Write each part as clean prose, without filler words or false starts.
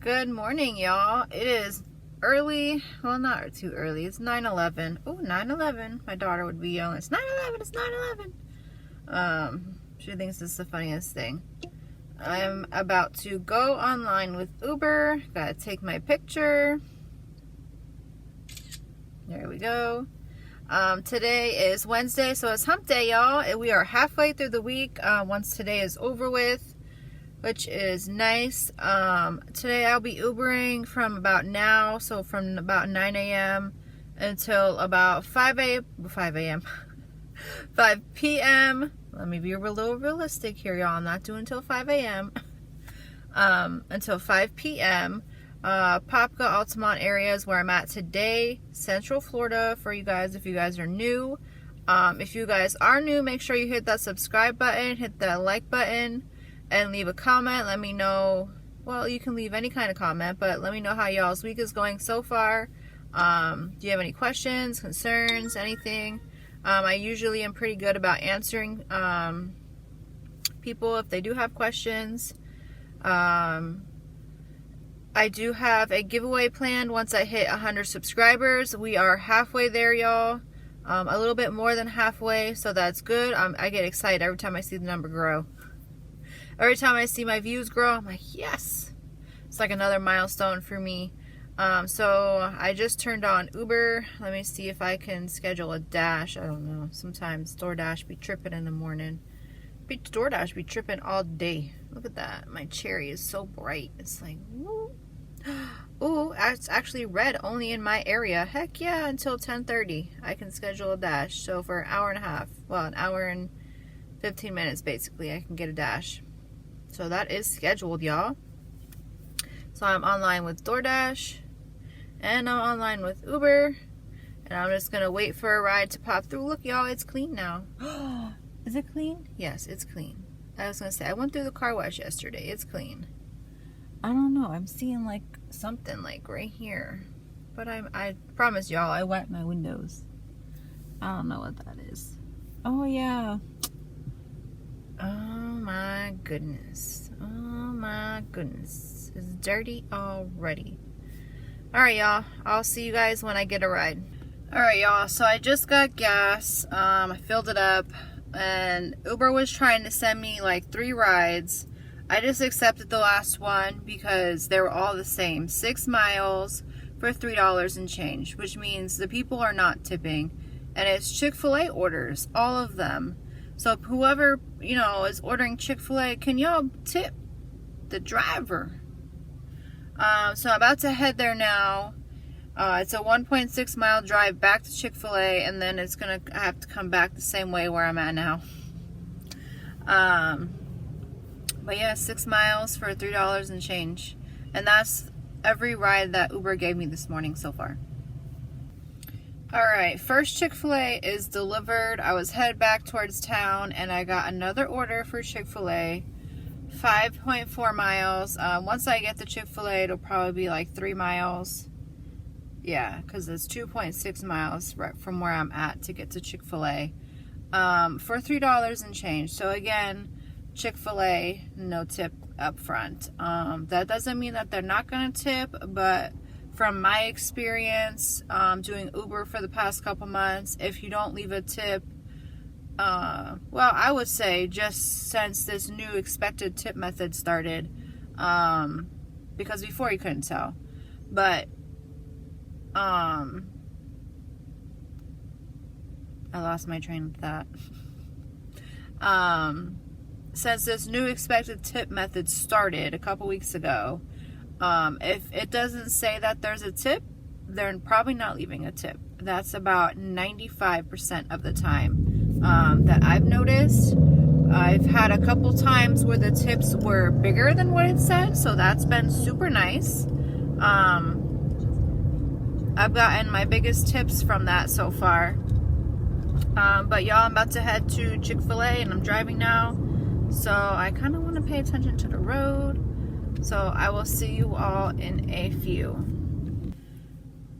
Good morning, y'all. It is early. Well, not too early. It's 9:11. Oh, 9:11. My daughter would be yelling, it's 9:11, it's 9:11. She thinks it's the funniest thing. I'm about to go online with Uber. Gotta take my picture. There we go. Today is Wednesday, so it's hump day, y'all. We are halfway through the week once today is over with, which is nice. Today I'll be Ubering from about now, so from about 9 a.m. until about 5 p.m. Let me be a little realistic here, y'all. I'm not doing until 5 a.m. Until 5 p.m. Popka, Altamont areas where I'm at today. Central Florida for you guys if you guys are new. If you guys are new, make sure you hit that subscribe button, hit that like button, and leave a comment. Let me know. Well, you can leave any kind of comment, but let me know how y'all's week is going so far. Do you have any questions, concerns, anything? I usually am pretty good about answering people if they do have questions. I do have a giveaway planned once I hit 100 subscribers. We are halfway there, y'all. A little bit more than halfway, so that's good. I get excited every time I see the number grow. Every time I see my views grow, I'm like, yes. It's like another milestone for me. So I just turned on Uber. Let me see if I can schedule a dash. I don't know. Sometimes Doordash be tripping in the morning. Doordash be tripping all day. Look at that. My cherry is so bright. It's like, woo. Ooh, it's actually red only in my area. Heck yeah, until 10:30. I can schedule a dash. So for an hour and a half, well, an hour and 15 minutes basically, I can get a dash. So that is scheduled, y'all. So I'm online with Doordash, and I'm online with Uber, and I'm just gonna wait for a ride to pop through. Look, y'all, it's clean now. Is it clean? Yes, it's clean. I was gonna say, I went through the car wash yesterday. It's clean. I don't know. I'm seeing like something like right here, but I promise y'all, I wet my windows. I don't know what that is. Oh yeah. Oh my goodness. Oh my goodness. It's dirty already. Alright, y'all. I'll see you guys when I get a ride. Alright, y'all. So I just got gas. I filled it up. And Uber was trying to send me like 3 rides. I just accepted the last one because they were all the same. 6 miles for $3 and change. Which means the people are not tipping. And it's Chick-fil-A orders. All of them. So whoever, is ordering Chick-fil-A, can y'all tip the driver? So I'm about to head there now. It's a 1.6 mile drive back to Chick-fil-A, and then I have to come back the same way where I'm at now. But yeah, 6 miles for $3 and change. And that's every ride that Uber gave me this morning so far. Alright, first Chick-fil-A is delivered. I was headed back towards town, and I got another order for Chick-fil-A. 5.4 miles. Once I get to Chick-fil-A, it'll probably be like 3 miles. Yeah, because it's 2.6 miles right from where I'm at to get to Chick-fil-A. For $3 and change. So again, Chick-fil-A, no tip up front. That doesn't mean that they're not going to tip, but from my experience doing Uber for the past couple months, if you don't leave a tip, well, I would say just since this new expected tip method started, because before you couldn't tell, but I lost my train of thought. Since this new expected tip method started a couple weeks ago, if it doesn't say that there's a tip, they're probably not leaving a tip. That's about 95% of the time that I've noticed. I've had a couple times where the tips were bigger than what it said, so that's been super nice. I've gotten my biggest tips from that so far. But y'all, I'm about to head to Chick-fil-A, and I'm driving now, so I kind of want to pay attention to the road. So I will see you all in a few.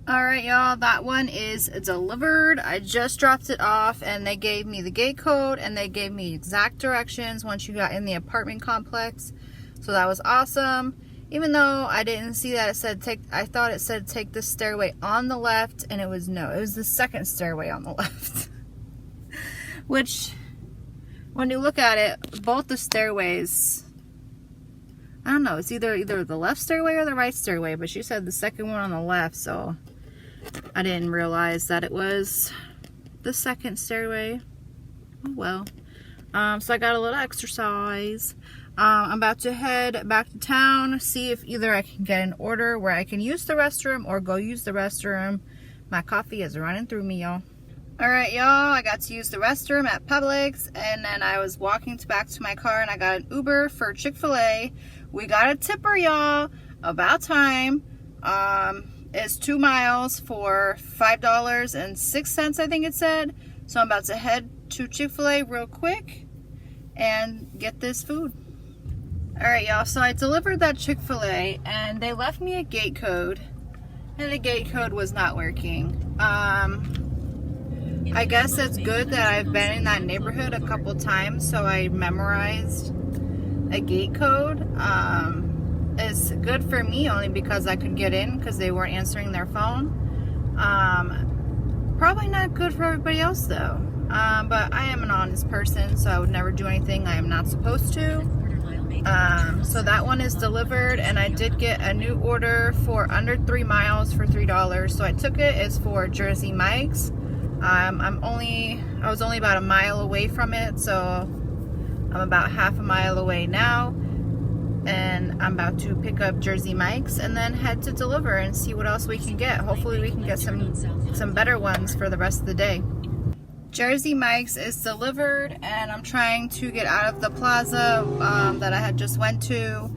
Alright, y'all, that one is delivered. I just dropped it off, and they gave me the gate code, and they gave me exact directions once you got in the apartment complex. So that was awesome. Even though I didn't see that it said I thought it said take the stairway on the left, and it was no, it was the second stairway on the left. Which, when you look at it, both the stairways, I don't know, it's either the left stairway or the right stairway, but she said the second one on the left, so I didn't realize that it was the second stairway. Oh well. So I got a little exercise. I'm about to head back to town, see if either I can get an order where I can use the restroom or go use the restroom. My coffee is running through me, y'all. Alright, y'all, I got to use the restroom at Publix, and then I was walking back to my car, and I got an Uber for Chick-fil-A. We got a tipper, y'all. About time. It's 2 miles for $5.06, I think it said. So I'm about to head to Chick-fil-A real quick and get this food. Alright, y'all, so I delivered that Chick-fil-A, and they left me a gate code, and the gate code was not working. I guess it's good that I've been in that neighborhood a couple times, so I memorized a gate code. It's good for me only because I could get in because they weren't answering their phone. Probably not good for everybody else though. But I am an honest person, so I would never do anything I am not supposed to. So that one is delivered, and I did get a new order for under 3 miles for $3. So I took it. It's for Jersey Mike's. I was only about a mile away from it, so I'm about half a mile away now, and I'm about to pick up Jersey Mike's and then head to deliver and see what else we can get. Hopefully we can get some better ones for the rest of the day. Jersey Mike's is delivered, and I'm trying to get out of the plaza that I had just went to,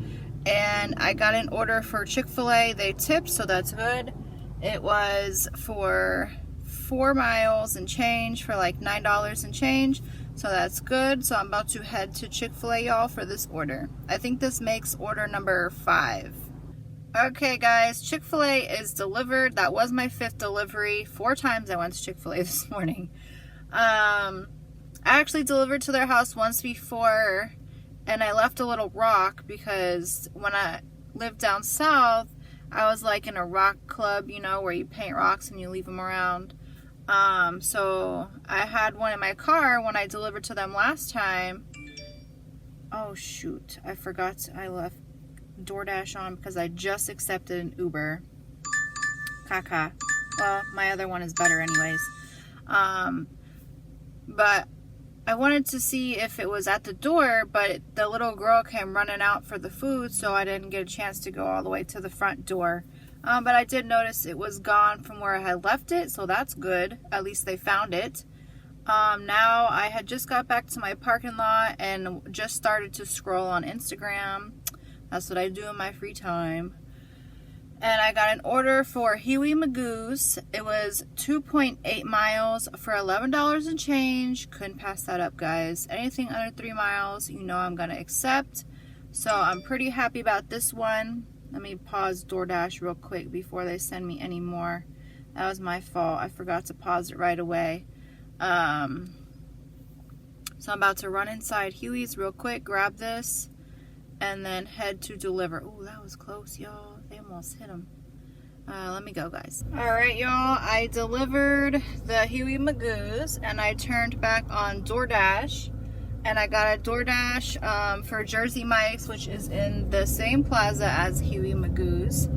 and I got an order for Chick-fil-A. They tipped, so that's good. It was for 4 miles and change for like $9 and change, so that's good. So I'm about to head to Chick-fil-A, y'all, for this order. I think this makes order number 5. Okay guys, Chick-fil-A is delivered. That was my 5th delivery. 4 times I went to Chick-fil-A this morning. I actually delivered to their house once before, and I left a little rock because when I lived down south, I was like in a rock club, you know, where you paint rocks and you leave them around. So I had one in my car when I delivered to them last time. Oh shoot, I forgot I left Doordash on because I just accepted an Uber. Caca. Well, my other one is better anyways. But I wanted to see if it was at the door, but the little girl came running out for the food, so I didn't get a chance to go all the way to the front door. But I did notice it was gone from where I had left it, so that's good. At least they found it. Now I had just got back to my parking lot and just started to scroll on Instagram. That's what I do in my free time. And I got an order for Huey Magoo's. It was 2.8 miles for $11 and change. Couldn't pass that up, guys. Anything under 3 miles, you know I'm going to accept. So I'm pretty happy about this one. Let me pause Doordash real quick before they send me any more. That was my fault. I forgot to pause it right away. So I'm about to run inside Huey's real quick, grab this, and then head to deliver. Oh, that was close, y'all. They almost hit him. Let me go, guys. Alright, y'all. I delivered the Huey Magoo's, and I turned back on Doordash. And I got a Doordash for Jersey Mike's, which is in the same plaza as Huey Magoo's.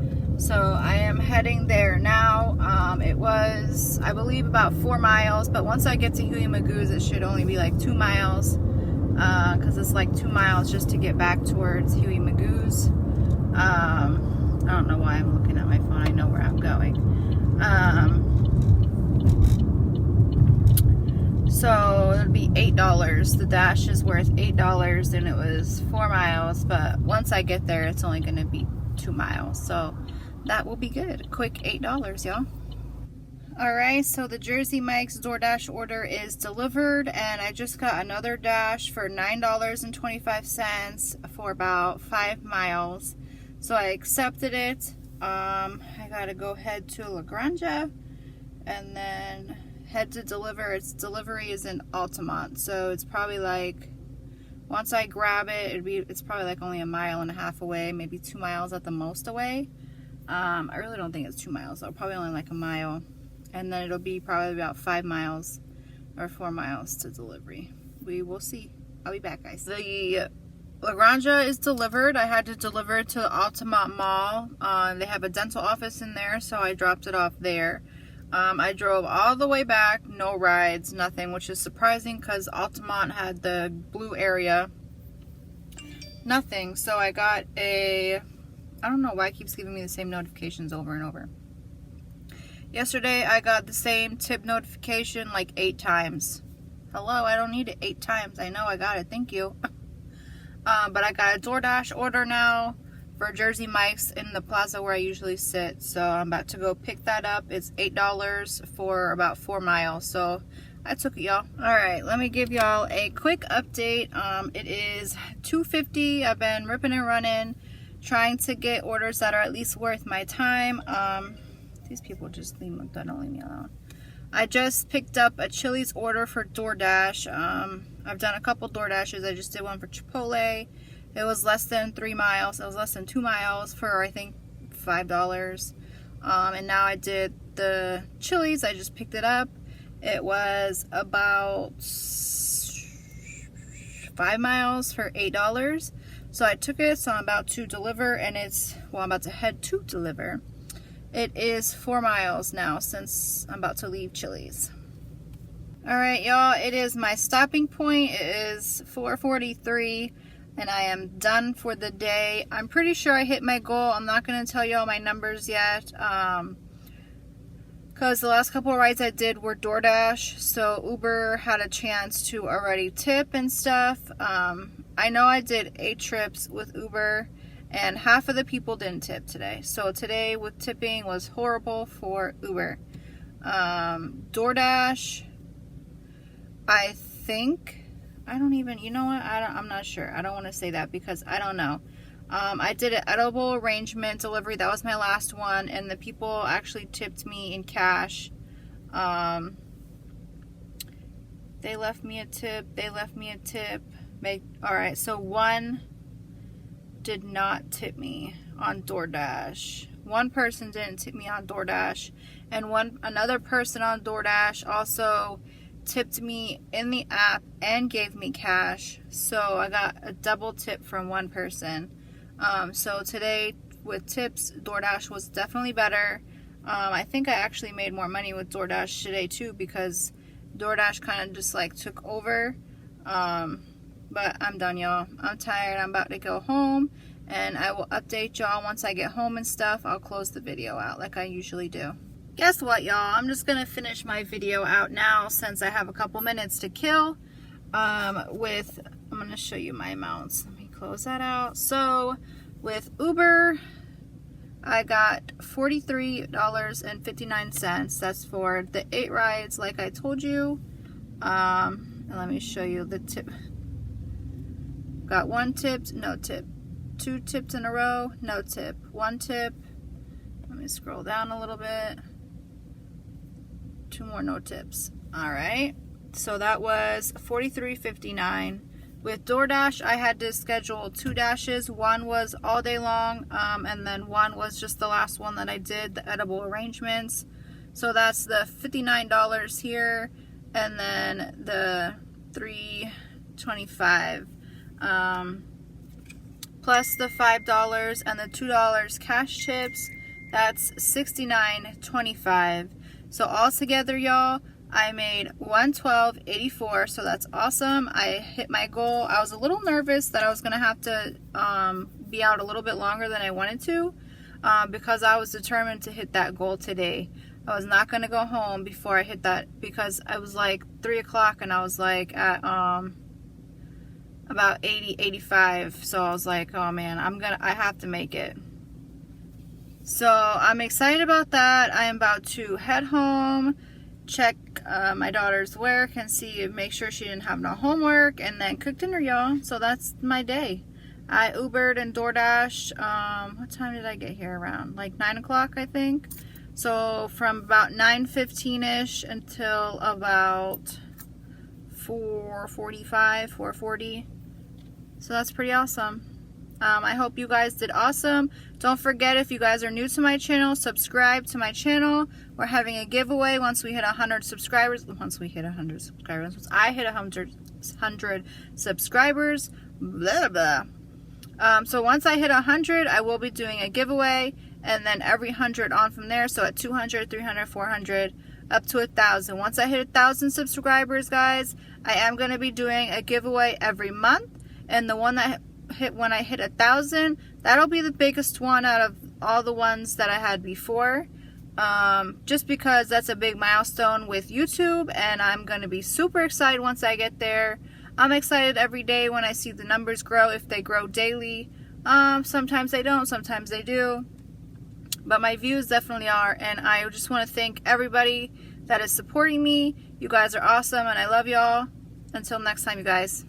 So I am heading there now. It was, I believe, about 4 miles. But once I get to Huey Magoo's, it should only be like 2 miles. Because it's like 2 miles just to get back towards Huey Magoo's. I don't know why I'm looking at my phone. I know where I'm going. So it'll be $8. The dash is worth $8, and it was 4 miles. But once I get there, it's only going to be 2 miles. So that will be good. Quick $8, y'all. Alright, so the Jersey Mike's Doordash order is delivered, and I just got another dash for $9.25 for about 5 miles. So I accepted it. I gotta go head to La Granja and then head to deliver. Its delivery is in Altamont, so it's probably like, Once I grab it, it's probably like only 1.5 miles away, maybe 2 miles at the most away. I really don't think it's 2 miles though, probably only like 1 mile. And then it'll be probably about 5 miles or 4 miles to delivery. We will see. I'll be back, guys. The Lagrange is delivered. I had to deliver it to the Altamont Mall. They have a dental office in there, so I dropped it off there. I drove all the way back, no rides, nothing, which is surprising because Altamont had the blue area. Nothing. So I got I don't know why it keeps giving me the same notifications over and over. Yesterday I got the same tip notification like 8 times. Hello, I don't need it 8 times. I know I got it. Thank you. But I got a Doordash order now for Jersey Mike's in the plaza where I usually sit. So I'm about to go pick that up. It's $8 for about 4 miles. So I took it, y'all. Alright, let me give y'all a quick update. It is 2:50. I've been ripping and running, trying to get orders that are at least worth my time. These people just don't leave me alone. I just picked up a Chili's order for Doordash. I've done a couple Doordashes. I just did one for Chipotle. It was less than 3 miles. It was less than 2 miles for, I think, $5. And now I did the Chili's. I just picked it up. It was about 5 miles for $8. So I took it. So I'm about to deliver, and I'm about to head to deliver. It is 4 miles now since I'm about to leave Chili's. Alright, y'all, it is my stopping point. It is 4:43 and I am done for the day. I'm pretty sure I hit my goal. I'm not going to tell y'all my numbers yet because the last couple of rides I did were Doordash, so Uber had a chance to already tip and stuff. I know I did 8 trips with Uber and half of the people didn't tip today. So today with tipping was horrible for Uber. Doordash, I think, you know what, I'm not sure. I don't want to say that because I don't know. I did an edible arrangement delivery. That was my last one, and the people actually tipped me in cash. They left me a tip. Alright, so one did not tip me on Doordash. One person didn't tip me on Doordash, and another person on Doordash also tipped me in the app and gave me cash. So I got a double tip from one person. So today with tips, Doordash was definitely better. I think I actually made more money with Doordash today too because Doordash kind of just like took over. But I'm done, y'all. I'm tired. I'm about to go home, and I will update y'all once I get home and stuff. I'll close the video out like I usually do. Guess what, y'all? I'm just gonna finish my video out now since I have a couple minutes to kill. I'm gonna show you my amounts. Let me close that out. So with Uber, I got $43.59. That's for the 8 rides, like I told you. And let me show you the tip. Got 1 tip, no tip. 2 tips in a row, no tip. 1 tip. Let me scroll down a little bit. 2 more no tips. Alright, so that was $43.59. With Doordash, I had to schedule 2 dashes. One was all day long, and then one was just the last one that I did, the edible arrangements. So that's the $59 here, and then the $3.25. Plus the $5 and the $2 cash tips, that's $69.25. So all together, y'all, I made $112.84, so that's awesome. I hit my goal. I was a little nervous that I was gonna have to be out a little bit longer than I wanted to, because I was determined to hit that goal today. I was not gonna go home before I hit that because I was like 3 o'clock and I was like at about 85. So I was like, oh man, I have to make it. So I'm excited about that. I am about to head home, check my daughter's work and make sure she didn't have no homework, and then cook dinner, y'all. So that's my day. I Ubered and Doordash. What time did I get here? Around like 9 o'clock, I think. So from about 9:15ish until about 4:45, 4:40. So that's pretty awesome. I hope you guys did awesome. Don't forget, if you guys are new to my channel, subscribe to my channel. We're having a giveaway once we hit 100 subscribers. Once I hit 100 subscribers. Blah, blah. So once I hit 100, I will be doing a giveaway, and then every 100 on from there. So at 200, 300, 400, up to 1,000. Once I hit 1,000 subscribers, guys, I am going to be doing a giveaway every month. And the one that when I hit 1,000, that'll be the biggest one out of all the ones that I had before. Just because that's a big milestone with YouTube, and I'm going to be super excited once I get there. I'm excited every day when I see the numbers grow, if they grow daily. Sometimes they don't, sometimes they do. But my views definitely are, and I just want to thank everybody that is supporting me. You guys are awesome, and I love y'all. Until next time, you guys.